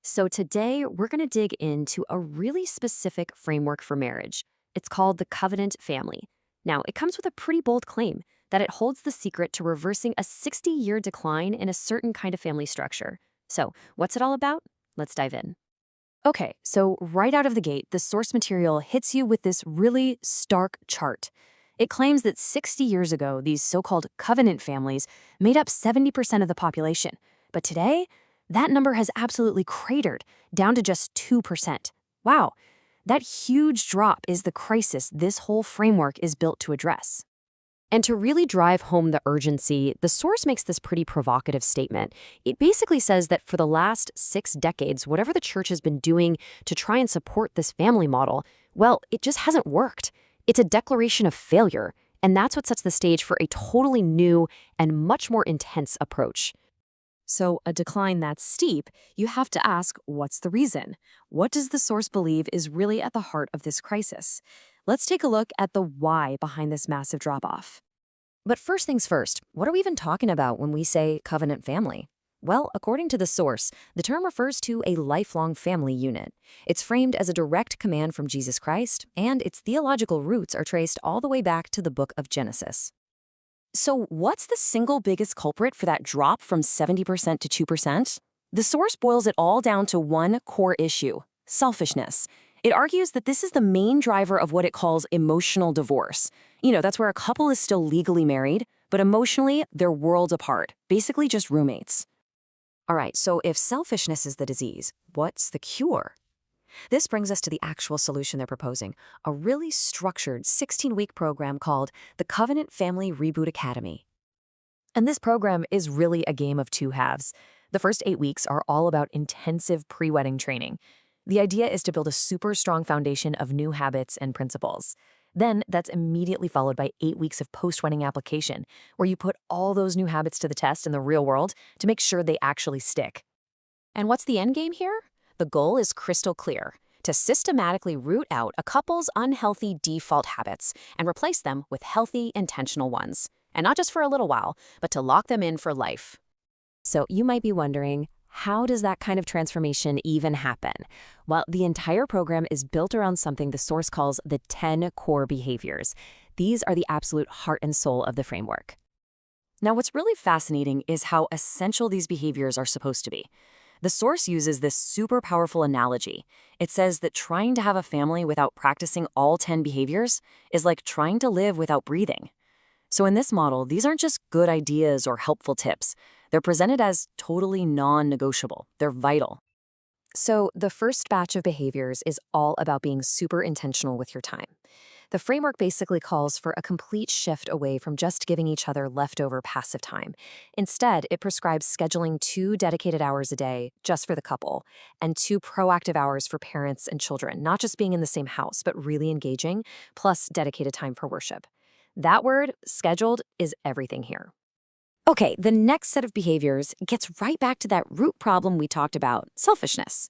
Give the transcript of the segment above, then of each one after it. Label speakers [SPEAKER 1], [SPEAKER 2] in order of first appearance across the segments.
[SPEAKER 1] So, today we're going to dig into a really specific framework for marriage. It's called the Covenant Family. Now, it comes with a pretty bold claim that it holds the secret to reversing a 60-year decline in a certain kind of family structure. So, what's it all about? Let's dive in. Okay, so right out of the gate, the source material hits you with this really stark chart. It claims that 60 years ago, these so-called covenant families made up 70% of the population. But today, that number has absolutely cratered, down to just 2%. Wow, that huge drop is the crisis this whole framework is built to address. And to really drive home the urgency, the source makes this pretty provocative statement. It basically says that for the last 6 decades, whatever the church has been doing to try and support this family model, well, it just hasn't worked. It's a declaration of failure, and that's what sets the stage for a totally new and much more intense approach. So, a decline that's steep, you have to ask, what's the reason? What does the source believe is really at the heart of this crisis? Let's take a look at the why behind this massive drop-off. But first things first, what are we even talking about when we say covenant family? Well, according to the source, the term refers to a lifelong family unit. It's framed as a direct command from Jesus Christ, and its theological roots are traced all the way back to the book of Genesis. So what's the single biggest culprit for that drop from 70% to 2%? The source boils it all down to one core issue: selfishness. It argues that this is the main driver of what it calls emotional divorce. That's where a couple is still legally married, but emotionally, they're worlds apart, basically just roommates. All right, so if selfishness is the disease, what's the cure? This brings us to the actual solution they're proposing, a really structured 16-week program called the Covenant Family Reboot Academy. And this program is really a game of two halves. The first 8 weeks are all about intensive pre-wedding training. The idea is to build a super strong foundation of new habits and principles. Then that's immediately followed by 8 weeks of post-wedding application, where you put all those new habits to the test in the real world to make sure they actually stick. And what's the end game here? The goal is crystal clear: to systematically root out a couple's unhealthy default habits and replace them with healthy, intentional ones. And not just for a little while, but to lock them in for life. So you might be wondering, how does that kind of transformation even happen? Well, the entire program is built around something the source calls the 10 core behaviors. These are the absolute heart and soul of the framework. Now, what's really fascinating is how essential these behaviors are supposed to be. The source uses this super powerful analogy. It says that trying to have a family without practicing all 10 behaviors is like trying to live without breathing. So in this model, these aren't just good ideas or helpful tips. They're presented as totally non-negotiable. They're vital. So the first batch of behaviors is all about being super intentional with your time. The framework basically calls for a complete shift away from just giving each other leftover passive time. Instead, it prescribes scheduling 2 dedicated hours a day just for the couple and 2 proactive hours for parents and children, not just being in the same house, but really engaging, plus dedicated time for worship. That word, scheduled, is everything here. Okay, the next set of behaviors gets right back to that root problem we talked about: selfishness.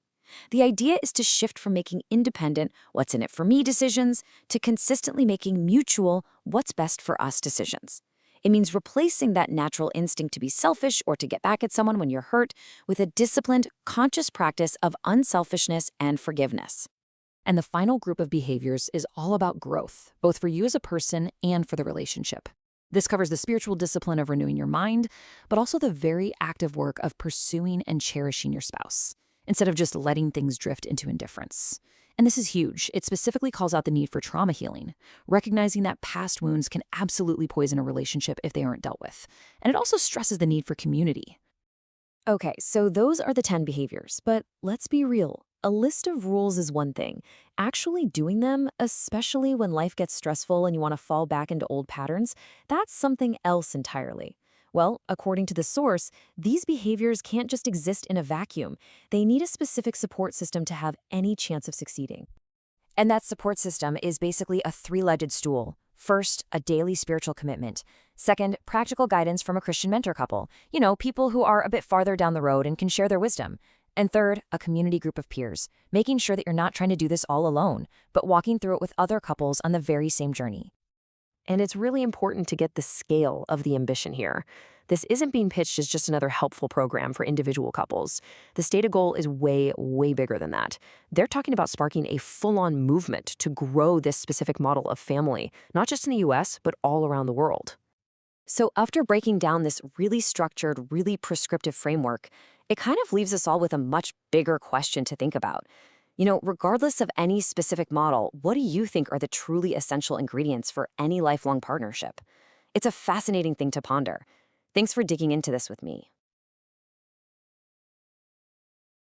[SPEAKER 1] The idea is to shift from making independent, what's in it for me decisions to consistently making mutual, what's best for us decisions. It means replacing that natural instinct to be selfish or to get back at someone when you're hurt with a disciplined, conscious practice of unselfishness and forgiveness. And the final group of behaviors is all about growth, both for you as a person and for the relationship. This covers the spiritual discipline of renewing your mind, but also the very active work of pursuing and cherishing your spouse, instead of just letting things drift into indifference. And this is huge. It specifically calls out the need for trauma healing, recognizing that past wounds can absolutely poison a relationship if they aren't dealt with. And it also stresses the need for community. Okay, so those are the 10 behaviors, but let's be real. A list of rules is one thing. Actually doing them, especially when life gets stressful and you want to fall back into old patterns, that's something else entirely. Well, according to the source, these behaviors can't just exist in a vacuum. They need a specific support system to have any chance of succeeding. And that support system is basically a 3-legged stool. First, a daily spiritual commitment. Second, practical guidance from a Christian mentor couple. People who are a bit farther down the road and can share their wisdom. And third, a community group of peers, making sure that you're not trying to do this all alone, but walking through it with other couples on the very same journey. And it's really important to get the scale of the ambition here. This isn't being pitched as just another helpful program for individual couples. The stated goal is way, way bigger than that. They're talking about sparking a full-on movement to grow this specific model of family, not just in the US, but all around the world. So after breaking down this really structured, really prescriptive framework, it kind of leaves us all with a much bigger question to think about. Regardless of any specific model, what do you think are the truly essential ingredients for any lifelong partnership? It's a fascinating thing to ponder. Thanks for digging into this with me.